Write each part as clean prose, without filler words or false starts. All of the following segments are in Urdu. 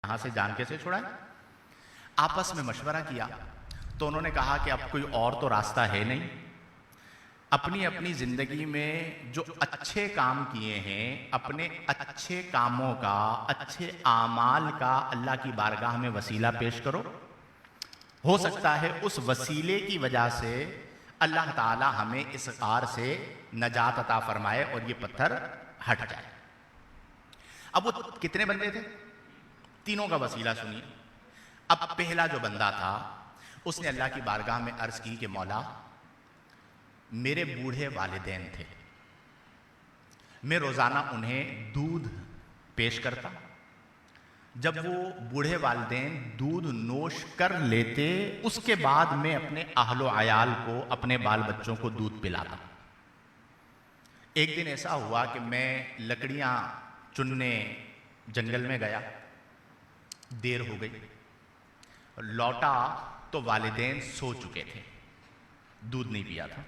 یہاں سے جان کیسے چھڑائیں؟ آپس میں مشورہ کیا تو انہوں نے کہا کہ اب کوئی اور تو راستہ ہے نہیں، اپنی اپنی زندگی میں جو اچھے کام کیے ہیں اپنے اچھے کاموں کا، اچھے اعمال کا اللہ کی بارگاہ میں وسیلہ پیش کرو، ہو سکتا ہے اس وسیلے کی وجہ سے اللہ تعالی ہمیں اس غار سے نجات عطا فرمائے اور یہ پتھر ہٹ جائے۔ اب وہ کتنے بندے تھے؟ تینوں کا وسیلہ سنیے۔ اب پہلا جو بندہ تھا اس نے اللہ کی بارگاہ میں عرض کی کہ مولا میرے بوڑھے والدین تھے، میں روزانہ انہیں دودھ پیش کرتا، جب وہ بوڑھے والدین دودھ نوش کر لیتے اس کے بعد میں اپنے اہل و عیال کو، اپنے بال بچوں کو دودھ پلاتا۔ ایک دن ایسا ہوا کہ میں لکڑیاں چننے جنگل میں گیا، دیر ہو گئی، لوٹا تو والدین سو چکے تھے، دودھ نہیں پیا تھا،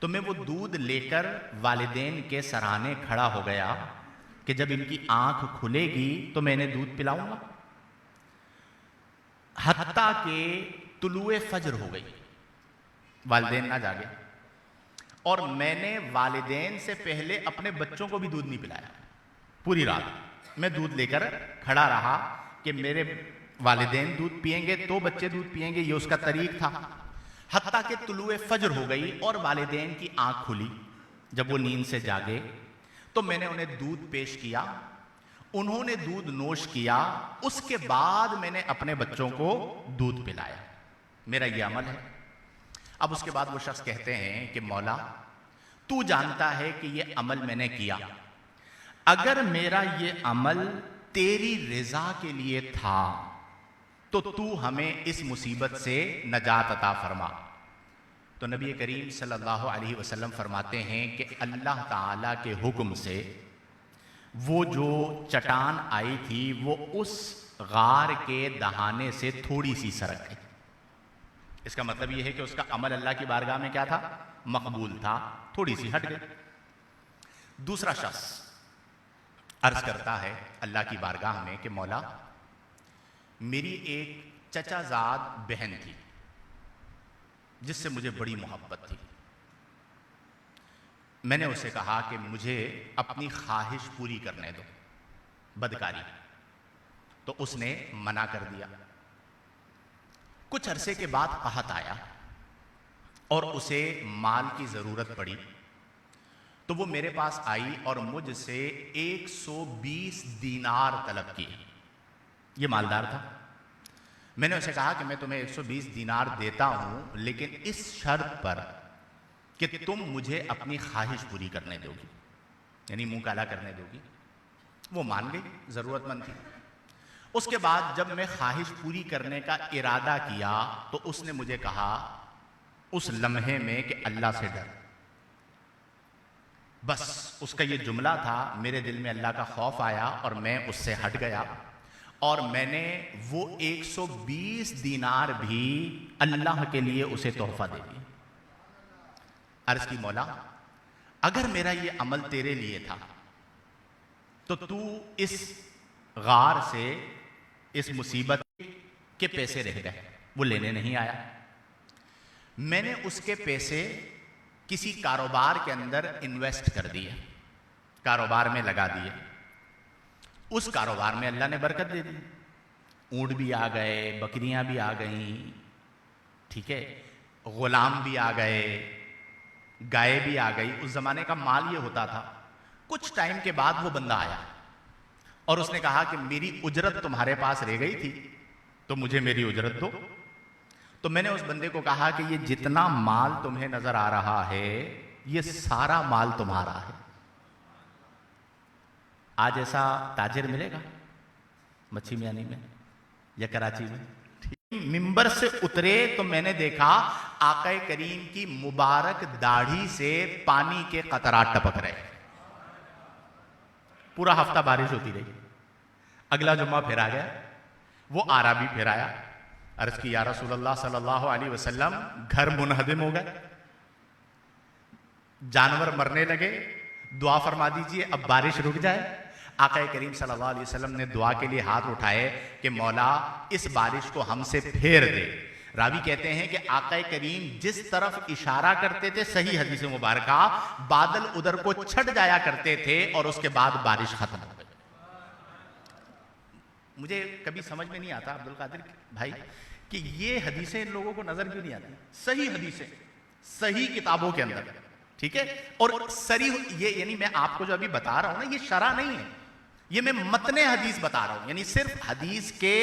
تو میں وہ دودھ لے کر والدین کے سرانے کھڑا ہو گیا کہ جب ان کی آنکھ کھلے گی تو میں انہیں دودھ پلاؤں گا۔ حتیٰ کہ طلوع فجر ہو گئی، والدین نہ جاگے، اور میں نے والدین سے پہلے اپنے بچوں کو بھی دودھ نہیں پلایا۔ پوری رات میں دودھ لے کر کھڑا رہا کہ میرے والدین دودھ پئیں گے تو بچے دودھ پئیں گے، یہ اس کا طریق تھا۔ حتیٰ کہ طلوع فجر ہو گئی اور والدین کی آنکھ کھلی، جب وہ نیند سے جاگے تو میں نے انہیں دودھ پیش کیا، انہوں نے دودھ نوش کیا، اس کے بعد میں نے اپنے بچوں کو دودھ پلایا۔ میرا یہ عمل ہے۔ اب اس کے بعد وہ شخص کہتے ہیں کہ مولا تو جانتا ہے کہ یہ عمل میں نے کیا، اگر میرا یہ عمل تیری رضا کے لیے تھا تو تو ہمیں اس مصیبت سے نجات عطا فرما۔ تو نبی کریم صلی اللہ علیہ وسلم فرماتے ہیں کہ اللہ تعالیٰ کے حکم سے وہ جو چٹان آئی تھی وہ اس غار کے دہانے سے تھوڑی سی سرک گئی۔ اس کا مطلب یہ ہے کہ اس کا عمل اللہ کی بارگاہ میں کیا تھا؟ مقبول تھا، تھوڑی سی ہٹ گئی۔ دوسرا شخص عرض کرتا ہے اللہ کی بارگاہ میں کہ مولا میری ایک چچا زاد بہن تھی جس سے مجھے بڑی محبت تھی، میں نے اسے کہا کہ مجھے اپنی خواہش پوری کرنے دو، بدکاری، تو اس نے منع کر دیا۔ کچھ عرصے کے بعد قحط آیا اور اسے مال کی ضرورت پڑی، تو وہ میرے پاس آئی اور مجھ سے 120 دینار طلب کی۔ یہ مالدار تھا۔ میں نے اسے کہا کہ میں تمہیں 120 دینار دیتا ہوں لیکن اس شرط پر کہ تم مجھے اپنی خواہش پوری کرنے دو گی، یعنی منہ کالا کرنے دو گی۔ وہ مان گئی، ضرورت مند تھی۔ اس کے بعد جب میں خواہش پوری کرنے کا ارادہ کیا تو اس نے مجھے کہا اس لمحے میں کہ اللہ سے ڈر۔ بس اس کا یہ جملہ تھا، میرے دل میں اللہ کا خوف آیا اور میں اس سے ہٹ گیا اور میں نے وہ 120 دینار بھی اللہ کے لیے اسے تحفہ دے دیا۔ عرض کی مولا اگر میرا یہ عمل تیرے لیے تھا تو اس غار سے اس مصیبت کے پیسے رہ گئے، وہ لینے نہیں آیا۔ میں نے اس کے پیسے کسی کاروبار کے اندر انویسٹ کر دیے، کاروبار میں لگا دیے، اس کاروبار میں اللہ نے برکت دے دی، اونٹ بھی آ گئے، بکریاں بھی آ گئیں، ٹھیک ہے، غلام بھی آ گئے، گائے بھی آ گئی۔ اس زمانے کا مال یہ ہوتا تھا۔ کچھ ٹائم کے بعد وہ بندہ آیا اور اس نے کہا کہ میری اجرت تمہارے پاس رہ گئی تھی تو مجھے میری اجرت دو۔ تو میں نے اس بندے کو کہا کہ یہ جتنا مال تمہیں نظر آ رہا ہے یہ سارا مال تمہارا ہے۔ آج ایسا تاجر ملے گا مچھی میانی میں یا کراچی میں؟ ممبر سے اترے تو میں نے دیکھا آقا کریم کی مبارک داڑھی سے پانی کے قطرات ٹپک رہے۔ پورا ہفتہ بارش ہوتی رہی۔ اگلا جمعہ پھر آ گیا، وہ آرابی پھر آیا، عرض کی یا رسول اللہ صلی اللہ علیہ وسلم گھر منہدم ہو گئے، جانور مرنے لگے، دعا فرما دیجئے اب بارش رک جائے۔ آقا کریم صلی اللہ علیہ وسلم نے دعا کے لیے ہاتھ اٹھائے کہ مولا اس بارش کو ہم سے پھیر دے. راوی کہتے ہیں کہ آقا کریم جس طرف اشارہ کرتے تھے، صحیح حدیث مبارکہ، بادل ادھر کو چھٹ جایا کرتے تھے اور اس کے بعد بارش ختم ہو گئی. مجھے کبھی سمجھ میں نہیں آتا عبد القادر بھائی کہ یہ حدیثیں ان لوگوں کو نظر کیوں نہیں آتی. صحیح حدیثیں صحیح کتابوں کے اندر، ٹھیک ہے، اور صریح یہ یعنی میں آپ کو جو ابھی بتا رہا ہوں نا، یہ شرح نہیں ہے، یہ میں متن حدیث بتا رہا ہوں، یعنی صرف حدیث کے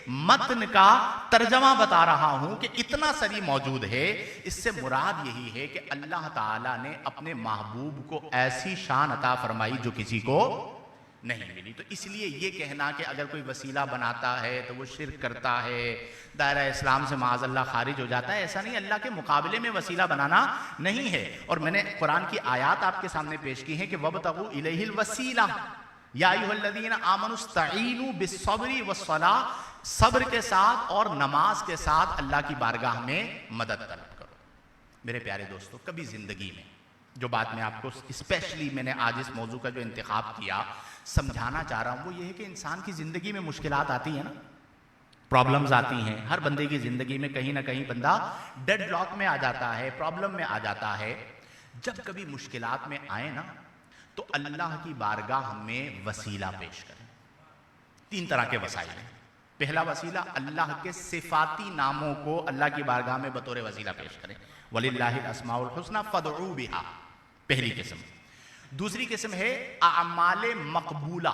متن کا ترجمہ بتا رہا ہوں کہ اتنا صریح موجود ہے. اس سے مراد یہی ہے کہ اللہ تعالیٰ نے اپنے محبوب کو ایسی شان عطا فرمائی جو کسی کو نہیں ملی. تو اس لیے یہ کہنا کہ اگر کوئی وسیلہ بناتا ہے تو وہ شرک کرتا ہے، دائرہ اسلام سے معاذ اللہ خارج ہو جاتا ہے، ایسا نہیں. اللہ کے مقابلے میں وسیلہ بنانا نہیں ہے. اور میں نے قرآن کی آیات آپ کے سامنے پیش کی ہیں کہ وَابْتَغُوا إِلَيْهِ الْوَسِيلَةَ یا ایھا الذین آمنوا استعینوا بالصبر والصلاۃ، صبر کے ساتھ اور نماز کے ساتھ اللہ کی بارگاہ میں مدد طلب کرو. میرے پیارے دوستو، کبھی زندگی میں جو بات میں آپ کو اسپیشلی میں نے آج اس موضوع کا جو انتخاب کیا سمجھانا چاہ رہا ہوں، وہ یہ ہے کہ انسان کی زندگی میں مشکلات آتی ہیں نا، پرابلمز آتی ہیں. ہر بندے کی زندگی میں کہیں نہ کہیں بندہ ڈیڈ لاک میں آ جاتا ہے، پرابلم میں آ جاتا ہے. جب کبھی مشکلات میں آئے نا تو اللہ کی بارگاہ میں وسیلہ پیش کریں. 3 طرح کے وسائل ہیں. پہلا وسیلہ، اللہ کے صفاتی ناموں کو اللہ کی بارگاہ میں بطور وسیلہ پیش کریں. وَلِلَّهِ الْأَسْمَاءُ الْحُسْنَىٰ فَادْعُوا بِهَا، پہلی قسم. دوسری قسم ہے اعمال مقبولہ،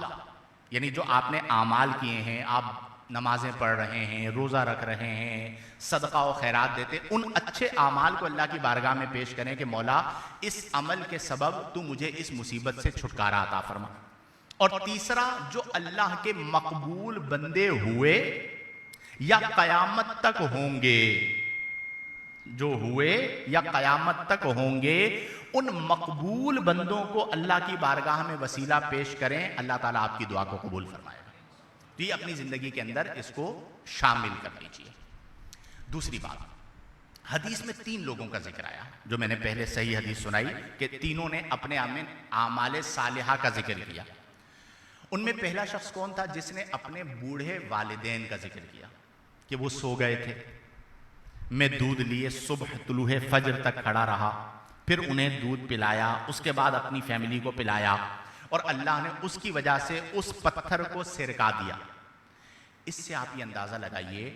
یعنی جو آپ نے اعمال کیے ہیں، آپ نمازیں پڑھ رہے ہیں، روزہ رکھ رہے ہیں، صدقہ و خیرات دیتے، ان اچھے اعمال کو اللہ کی بارگاہ میں پیش کریں کہ مولا اس عمل کے سبب تو مجھے اس مصیبت سے چھٹکارا عطا فرما. اور تیسرا، جو اللہ کے مقبول بندے ہوئے یا قیامت تک ہوں گے، جو ہوئے یا قیامت تک ہوں گے، ان مقبول بندوں کو اللہ کی بارگاہ میں وسیلہ پیش کریں، اللہ تعالیٰ آپ کی دعا کو قبول فرمائے گا. تو یہ اپنی زندگی کے اندر اس کو شامل کر لیجیے. دوسری بات، حدیث میں 3 لوگوں کا ذکر آیا جو میں نے پہلے صحیح حدیث سنائی کہ تینوں نے اپنے اعمال صالحہ کا ذکر کیا. ان میں پہلا شخص کون تھا؟ جس نے اپنے بوڑھے والدین کا ذکر کیا کہ وہ سو گئے تھے، میں دودھ لیے صبح طلوع فجر تک کھڑا رہا، پھر انہیں دودھ پلایا، اس کے بعد اپنی فیملی کو پلایا، اور اللہ نے اس کی وجہ سے اس پتھر کو سرکا دیا. اس سے آپ یہ اندازہ لگائیے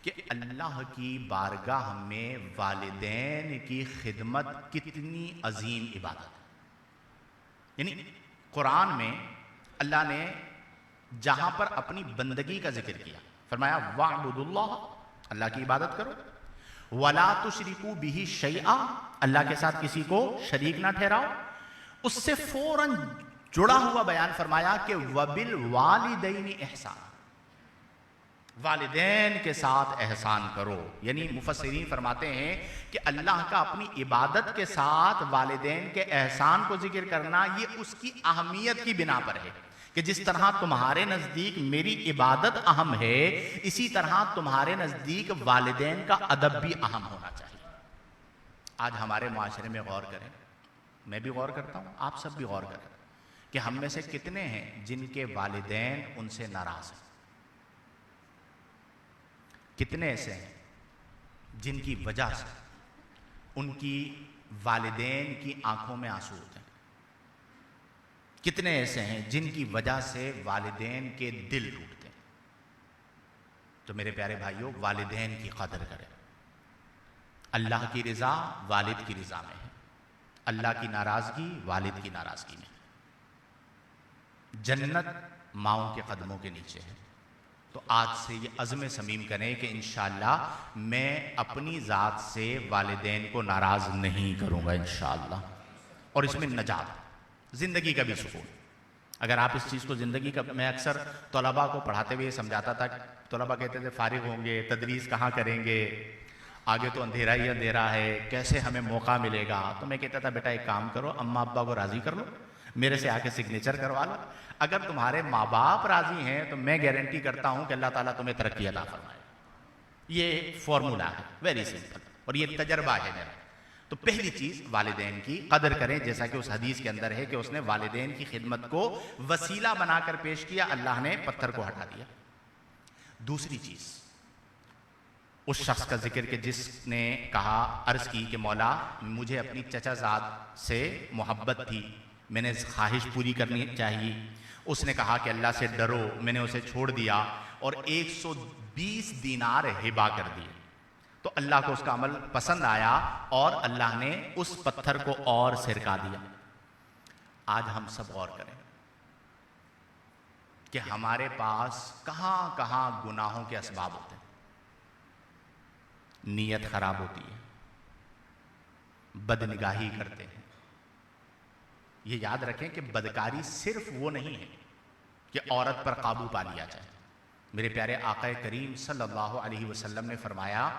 کہ اللہ کی بارگاہ میں والدین کی خدمت کتنی عظیم عبادت ہے. یعنی قرآن میں اللہ نے جہاں پر اپنی بندگی کا ذکر کیا، فرمایا وَاعْبُدُوا اللَّهَ، اللہ کی عبادت کرو، وَلَا تُشْرِكُوا بِهِ شَيْئًا، اللہ کے ساتھ کسی کو شریک نہ ٹھہراؤ. اس سے فوراً جڑا ہوا بیان فرمایا کہ وَبِالْوَالِدَيْنِ احسان، والدین کے ساتھ احسان کرو. یعنی مفسرین فرماتے ہیں کہ اللہ کا اپنی عبادت کے ساتھ والدین کے احسان کو ذکر کرنا یہ اس کی اہمیت کی بنا پر ہے کہ جس طرح تمہارے نزدیک میری عبادت اہم ہے، اسی طرح تمہارے نزدیک والدین کا ادب بھی اہم ہونا چاہیے. آج ہمارے معاشرے میں غور کریں، میں بھی غور کرتا ہوں، آپ سب بھی غور کریں کہ ہم میں سے کتنے ہیں جن کے والدین ان سے ناراض ہیں، کتنے ایسے ہیں جن کی وجہ سے ان کی والدین کی آنکھوں میں آنسو ہوتے ہیں، کتنے ایسے ہیں جن کی وجہ سے والدین کے دل ٹوٹتے ہیں. تو میرے پیارے بھائیوں، والدین کی قدر کریں. اللہ کی رضا والد کی رضا میں ہے، اللہ کی ناراضگی والد کی ناراضگی میں ہے. جنت ماؤں کے قدموں کے نیچے ہے. تو آج سے یہ عزم صمیم کریں کہ انشاءاللہ میں اپنی ذات سے والدین کو ناراض نہیں کروں گا انشاءاللہ. اور اس میں نجات، زندگی کا بھی سکون. اگر آپ اس چیز کو زندگی کا، میں اکثر طلباء کو پڑھاتے ہوئے سمجھاتا تھا، طلباء کہتے تھے فارغ ہوں گے تدریس کہاں کریں گے، آگے تو اندھیرا ہی اندھیرا ہے، کیسے ہمیں موقع ملے گا. تو میں کہتا تھا بیٹا ایک کام کرو، اماں ابا کو راضی کر لو، میرے سے آ کے سگنیچر کروا لو. اگر تمہارے ماں باپ راضی ہیں تو میں گارنٹی کرتا ہوں کہ اللہ تعالیٰ تمہیں ترقی عطا فرمائے. یہ فارمولا ہے، ویری سمپل، اور یہ تجربہ ہے میرا. تو پہلی چیز والدین کی قدر کریں، جیسا کہ اس حدیث کے اندر ہے کہ اس نے والدین کی خدمت کو وسیلہ بنا کر پیش کیا، اللہ نے پتھر کو ہٹا دیا۔ دوسری چیز، اس شخص کا ذکر کہ جس نے کہا، عرض کی کہ مولا مجھے اپنی چچا زاد سے محبت تھی، میں نے خواہش پوری کرنی چاہیے، اس نے کہا کہ اللہ سے ڈرو، میں نے اسے چھوڑ دیا اور 120 دینار ہبا کر دیے، تو اللہ کو اس کا عمل پسند آیا اور اللہ نے اس پتھر کو اور سرکا دیا۔ آج ہم سب غور کریں کہ ہمارے پاس کہاں کہاں گناہوں کے اسباب ہوتے ہیں۔ نیت خراب ہوتی ہے، بدنگاہی کرتے ہیں۔ یہ یاد رکھیں کہ بدکاری صرف وہ نہیں ہے کہ عورت پر قابو پا لیا جائے۔ میرے پیارے آقا کریم صلی اللہ علیہ وسلم نے فرمایا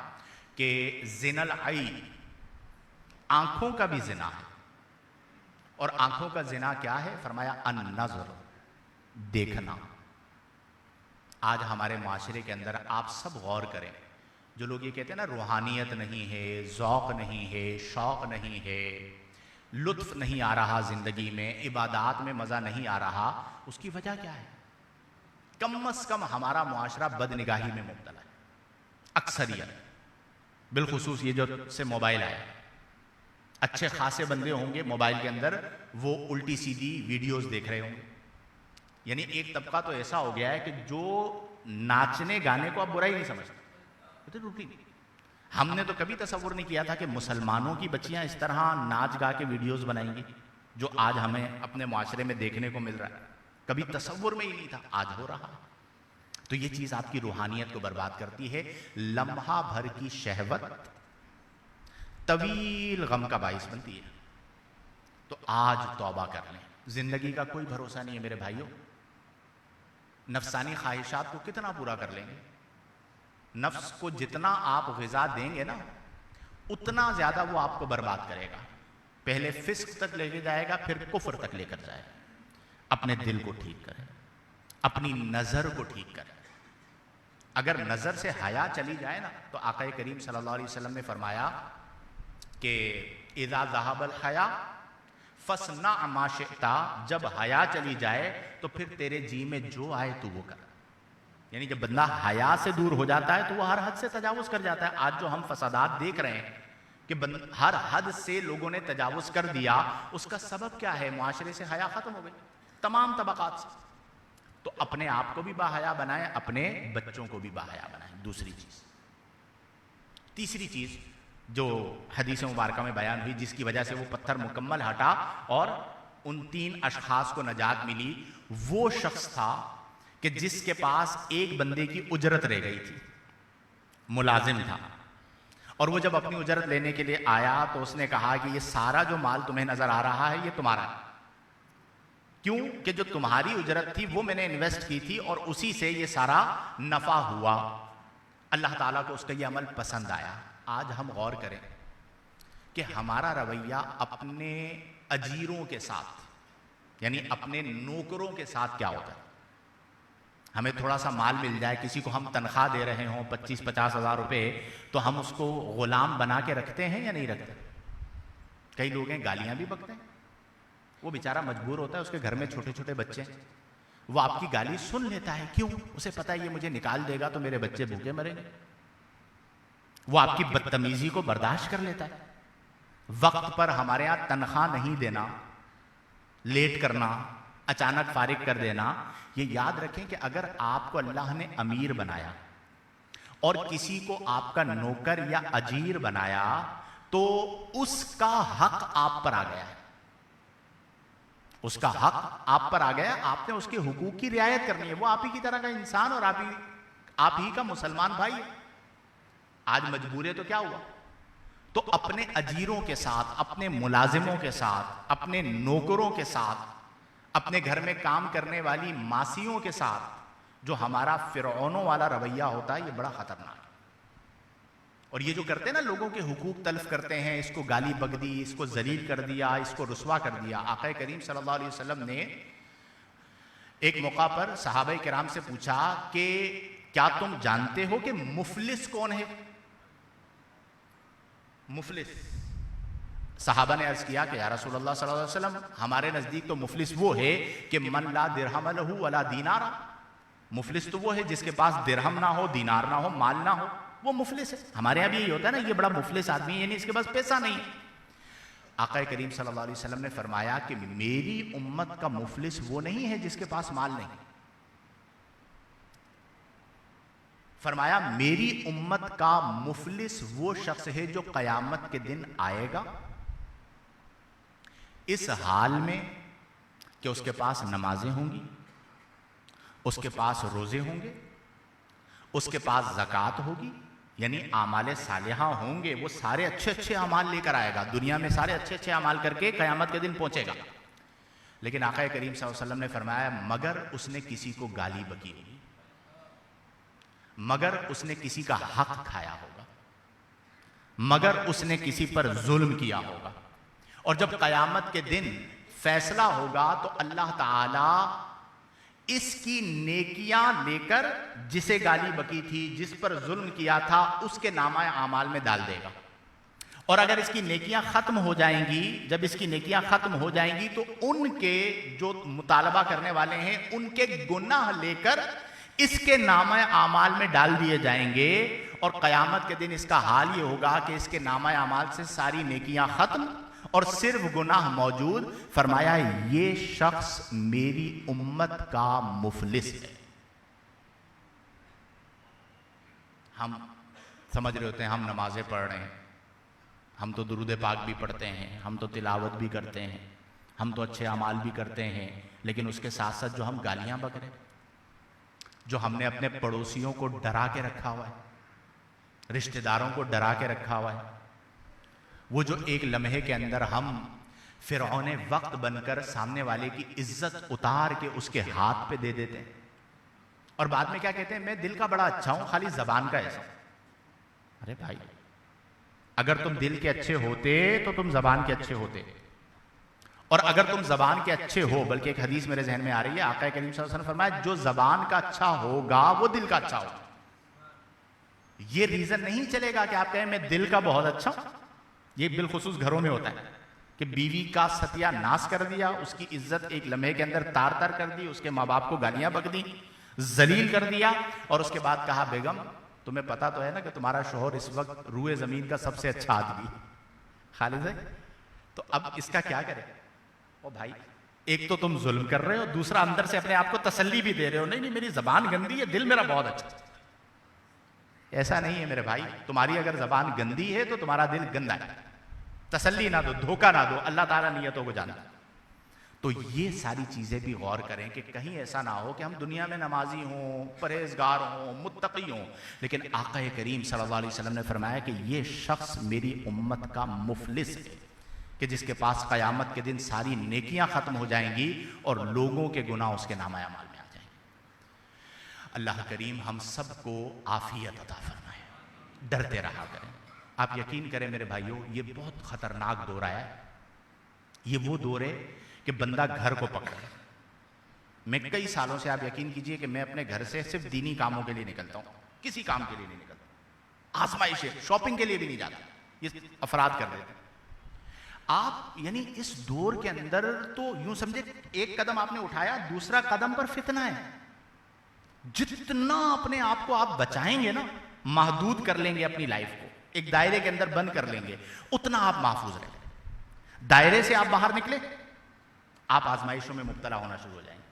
کہ زنا العین، آنکھوں کا بھی زنا ہے، اور آنکھوں کا زنا کیا ہے؟ فرمایا النظر، دیکھنا۔ آج ہمارے معاشرے کے اندر آپ سب غور کریں، جو لوگ یہ کہتے ہیں نا روحانیت نہیں ہے، ذوق نہیں ہے، شوق نہیں ہے، لطف نہیں آ رہا زندگی میں، عبادات میں مزہ نہیں آ رہا، اس کی وجہ کیا ہے؟ کم از کم ہمارا معاشرہ بدنگاہی میں مبتلا ہے، اکثریت، بالخصوص یہ جو سے موبائل آیا۔ اچھے خاصے بندے ہوں گے موبائل کے اندر، وہ الٹی سیدھی ویڈیوز دیکھ رہے ہوں گے۔ یعنی ایک طبقہ تو ایسا ہو گیا ہے کہ جو ناچنے گانے کو اب برا ہی نہیں سمجھتا، تو روٹین۔ ہم نے تو کبھی تصور نہیں کیا تھا کہ مسلمانوں کی بچیاں اس طرح ناچ گا کے ویڈیوز بنائیں گی، جو آج ہمیں اپنے معاشرے میں دیکھنے کو مل رہا ہے۔ کبھی تصور میں ہی نہیں تھا، آج ہو رہا ہے۔ تو یہ چیز آپ کی روحانیت کو برباد کرتی ہے۔ لمحہ بھر کی شہوت طویل غم کا باعث بنتی ہے۔ تو آج توبہ کر لیں، زندگی کا کوئی بھروسہ نہیں ہے میرے بھائیوں۔ نفسانی خواہشات کو کتنا پورا کر لیں گے؟ نفس کو جتنا آپ غذا دیں گے نا، اتنا زیادہ وہ آپ کو برباد کرے گا۔ پہلے فسق تک لے کے جائے گا، پھر کفر تک لے کر جائے گا۔ اپنے دل کو ٹھیک کریں، اپنی نظر کو ٹھیک کریں۔ اگر نظر سے حیا چلی جائے نا، تو آقا کریم صلی اللہ علیہ وسلم نے فرمایا کہ اذا ذهب الحیا فاصنع ما شئت، جب حیا چلی جائے تو پھر تیرے جی میں جو آئے تو وہ کر۔ یعنی جب بندہ حیا سے دور ہو جاتا ہے تو وہ ہر حد سے تجاوز کر جاتا ہے۔ آج جو ہم فسادات دیکھ رہے ہیں کہ ہر حد سے لوگوں نے تجاوز کر دیا، اس کا سبب کیا ہے؟ معاشرے سے حیا ختم ہو گئی، تمام طبقات سے۔ تو اپنے آپ کو بھی باحیا بنائیں، اپنے بچوں کو بھی باحیا بنائیں۔ دوسری چیز۔ تیسری چیز جو حدیث مبارکہ میں بیان ہوئی، جس کی وجہ سے وہ پتھر مکمل ہٹا اور ان 3 اشخاص کو نجات ملی، وہ شخص تھا کہ جس کے پاس ایک بندے کی اجرت رہ گئی تھی، ملازم تھا، اور وہ جب اپنی اجرت لینے کے لیے آیا تو اس نے کہا کہ یہ سارا جو مال تمہیں نظر آ رہا ہے یہ تمہارا ہے۔ کیوں کہ جو تمہاری اجرت تھی وہ میں نے انویسٹ کی تھی اور اسی سے یہ سارا نفع ہوا۔ اللہ تعالیٰ کو اس کا یہ عمل پسند آیا۔ آج ہم غور کریں کہ ہمارا رویہ اپنے اجیروں کے ساتھ، یعنی اپنے نوکروں کے ساتھ کیا ہوتا ہے؟ ہمیں تھوڑا سا مال مل جائے، کسی کو ہم تنخواہ دے رہے ہوں 25-50 ہزار روپے، تو ہم اس کو غلام بنا کے رکھتے ہیں یا نہیں رکھتے؟ کئی لوگ ہیں گالیاں بھی بکتے ہیں، وہ بیچارہ مجبور ہوتا ہے، اس کے گھر میں چھوٹے چھوٹے بچے ہیں، وہ آپ کی گالی سن لیتا ہے۔ کیوں؟ اسے پتا ہے یہ مجھے نکال دے گا تو میرے بچے بھوکے مریں گے۔ وہ آپ کی بدتمیزی کو برداشت کر لیتا ہے۔ وقت پر ہمارے ہاں تنخواہ نہیں دینا، لیٹ کرنا، اچانک فارغ کر دینا، یہ یاد رکھیں کہ اگر آپ کو اللہ نے امیر بنایا اور کسی کو آپ کا نوکر یا اجیر بنایا تو اس کا حق آپ پر آ گیا ہے۔ اس کا حق آپ پر آ گیا، آپ نے اس کے حقوق کی رعایت کرنی ہے۔ وہ آپ ہی کی طرح کا انسان اور آپ ہی کا مسلمان بھائی ہے۔ آج مجبور ہے تو کیا ہوا؟ تو اپنے اجیروں کے ساتھ، اپنے ملازموں کے ساتھ، اپنے نوکروں کے ساتھ، اپنے گھر میں کام کرنے والی ماسیوں کے ساتھ جو ہمارا فرعونوں والا رویہ ہوتا ہے، یہ بڑا خطرناک ہے۔ اور یہ جو کرتے ہیں نا، لوگوں کے حقوق تلف کرتے ہیں، اس کو گالی بک دی، اس کو ذلیل کر دیا، اس کو رسوا کر دیا۔ آقا کریم صلی اللہ علیہ وسلم نے ایک موقع پر صحابہ کرام سے پوچھا کہ کیا تم جانتے ہو کہ مفلس کون ہے؟ مفلس صحابہ نے عرض کیا کہ یا رسول اللہ صلی اللہ علیہ وسلم، ہمارے نزدیک تو مفلس وہ ہے کہ من لا درہم لہ ولا دینار، مفلس تو وہ ہے جس کے پاس درہم نہ ہو، دینار نہ ہو، مال نہ ہو، وہ مفلس ہے۔ ہمارے یہاں بھی یہی ہوتا ہے نا، یہ بڑا مفلس آدمی ہے، یعنی اس کے پاس پیسہ نہیں ہے۔ آقا کریم صلی اللہ علیہ وسلم نے فرمایا کہ میری امت کا مفلس وہ نہیں ہے جس کے پاس مال نہیں، فرمایا میری امت کا مفلس وہ شخص ہے جو قیامت کے دن آئے گا اس حال میں کہ اس کے پاس نمازیں ہوں گی، اس کے پاس روزے ہوں گے، اس کے پاس زکوٰۃ ہوگی، یعنی اعمال صالحہ ہوں گے، وہ سارے اچھے اچھے اعمال لے کر آئے گا، دنیا میں سارے اچھے اچھے اعمال کر کے قیامت کے دن پہنچے گا۔ لیکن آقا کریم صلی اللہ علیہ وسلم نے فرمایا مگر اس نے کسی کو گالی بکی ہوگی، مگر اس نے کسی کا حق کھایا ہوگا، مگر اس نے کسی پر ظلم کیا ہوگا، اور جب قیامت کے دن فیصلہ ہوگا تو اللہ تعالی اس کی نیکیاں لے کر جسے گالی بکی تھی، جس پر ظلم کیا تھا، اس کے نامہ اعمال میں ڈال دے گا، اور اگر اس کی نیکیاں ختم ہو جائیں گی، جب اس کی نیکیاں ختم ہو جائیں گی تو ان کے جو مطالبہ کرنے والے ہیں ان کے گناہ لے کر اس کے نامہ اعمال میں ڈال دیے جائیں گے، اور قیامت کے دن اس کا حال یہ ہوگا کہ اس کے نامہ اعمال سے ساری نیکیاں ختم اور صرف گناہ موجود۔ فرمایا یہ شخص میری امت کا مفلس ہے۔ ہم سمجھ رہے ہوتے ہیں ہم نمازیں پڑھ رہے ہیں، ہم تو درود پاک بھی پڑھتے ہیں، ہم تو تلاوت بھی کرتے ہیں، ہم تو اچھے اعمال بھی کرتے ہیں، لیکن اس کے ساتھ ساتھ جو ہم گالیاں بک رہے ہیں، جو ہم نے اپنے پڑوسیوں کو ڈرا کے رکھا ہوا ہے، رشتہ داروں کو ڈرا کے رکھا ہوا ہے، وہ جو ایک لمحے کے اندر ہم فرعون وقت بن کر سامنے والے کی عزت اتار کے اس کے ہاتھ پہ دے دیتے ہیں، اور بعد میں کیا کہتے ہیں میں دل کا بڑا اچھا ہوں، خالی زبان کا ایسا ہوں۔ ارے بھائی، اگر تم دل کے اچھے ہوتے تو تم زبان کے اچھے ہوتے، اور اگر تم زبان کے اچھے ہو، بلکہ ایک حدیث میرے ذہن میں آ رہی ہے، آقا کریم صلی اللہ علیہ وسلم نے فرمایا جو زبان کا اچھا ہوگا وہ دل کا اچھا ہوگا۔ یہ ریزن نہیں چلے گا کہ آپ کہیں میں دل کا بہت اچھا ہوں۔ یہ بالخصوص گھروں میں ہوتا ہے کہ بیوی کا ستیہ ناش کر دیا، اس کی عزت ایک لمحے کے اندر تار تار کر دی، اس کے ماں باپ کو گالیاں بک دی، ذلیل کر دیا، اور اس کے بعد کہا بیگم تمہیں پتا تو ہے نا کہ تمہارا شوہر اس وقت روئے زمین کا سب سے اچھا آدمی خالد ہے، تو اب اس کا کیا کرے؟ او بھائی، ایک تو تم ظلم کر رہے ہو، دوسرا اندر سے اپنے آپ کو تسلی بھی دے رہے ہو، نہیں نہیں میری زبان گندی ہے، دل میرا بہت اچھا۔ ایسا نہیں ہے میرے بھائی، تمہاری اگر زبان گندی ہے تو تمہارا دل گندا ہے، تسلی نہ دو، دھوکہ نہ دو، اللہ تعالیٰ نیتوں کو جانتا ہے۔ تو یہ ساری چیزیں بھی غور کریں کہ کہیں ایسا نہ ہو کہ ہم دنیا میں نمازی ہوں، پرہیزگار ہوں، متقی ہوں، لیکن آقا کریم صلی اللہ علیہ وسلم نے فرمایا کہ یہ شخص میری امت کا مفلس ہے، کہ جس کے پاس قیامت کے دن ساری نیکیاں ختم ہو جائیں گی اور لوگوں کے گناہ اس کے نامہ اعمال میں آ جائیں گے۔ اللہ کریم ہم سب کو عافیت عطا فرمائے، ڈرتے رہا کریں۔ آپ یقین کریں میرے بھائیوں، یہ بہت خطرناک دور آیا ہے، یہ وہ دور ہے کہ بندہ گھر کو پکڑے۔ میں کئی سالوں سے آپ یقین کیجئے کہ میں اپنے گھر سے صرف دینی کاموں کے لیے نکلتا ہوں، کسی کام کے لیے نہیں نکلتا، آزمائش ہے، شاپنگ کے لیے بھی نہیں جاتا، یہ افراد کر رہے تھے۔ آپ یعنی اس دور کے اندر تو یوں سمجھے ایک قدم آپ نے اٹھایا، دوسرا قدم پر فتنہ ہے۔ جتنا اپنے آپ کو آپ بچائیں گے نا، محدود کر لیں گے اپنی لائف کو، ایک دائرے کے اندر بند کر لیں گے، اتنا آپ محفوظ رہیں گے۔ دائرے سے آپ باہر نکلے، آپ آزمائشوں میں مبتلا ہونا شروع ہو جائیں گے۔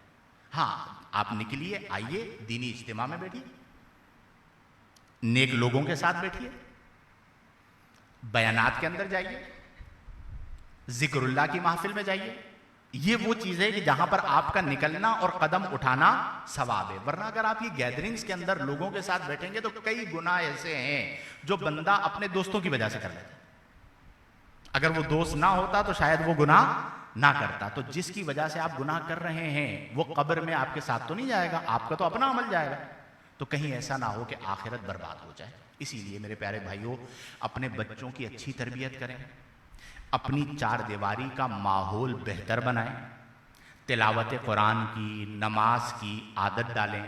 ہاں آپ نکلیے، آئیے دینی اجتماع میں بیٹھیے، نیک لوگوں کے ساتھ بیٹھیے، بیانات کے اندر جائیے، ذکر اللہ کی محفل میں جائیے۔ یہ وہ چیز ہے کہ جہاں پر آپ کا نکلنا اور قدم اٹھانا ثواب ہے، ورنہ اگر آپ یہ گیدرنگز کے اندر لوگوں کے ساتھ بیٹھیں گے تو کئی گناہ ایسے ہیں جو بندہ اپنے دوستوں کی وجہ سے کر لیتا ہے۔ اگر وہ دوست نہ ہوتا تو شاید وہ گناہ نہ کرتا۔ تو جس کی وجہ سے آپ گناہ کر رہے ہیں وہ قبر میں آپ کے ساتھ تو نہیں جائے گا، آپ کا تو اپنا عمل جائے گا، تو کہیں ایسا نہ ہو کہ آخرت برباد ہو جائے۔ اسی لیے میرے پیارے بھائیوں، اپنے بچوں کی اچھی تربیت کریں، اپنی چار دیواری کا ماحول بہتر بنائیں، تلاوت قرآن کی، نماز کی عادت ڈالیں،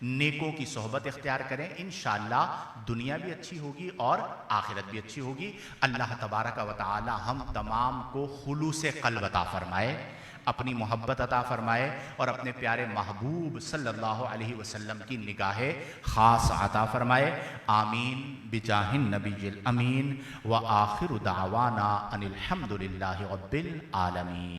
نیکوں کی صحبت اختیار کریں، انشاءاللہ دنیا بھی اچھی ہوگی اور آخرت بھی اچھی ہوگی۔ اللہ تبارک و تعالی ہم تمام کو خلوص قلب عطا فرمائے، اپنی محبت عطا فرمائے، اور اپنے پیارے محبوب صلی اللہ علیہ وسلم کی نگاہ خاص عطا فرمائے۔ آمین بجاہ النبی الامین، وآخر دعوانا ان الحمد للہ رب العالمین۔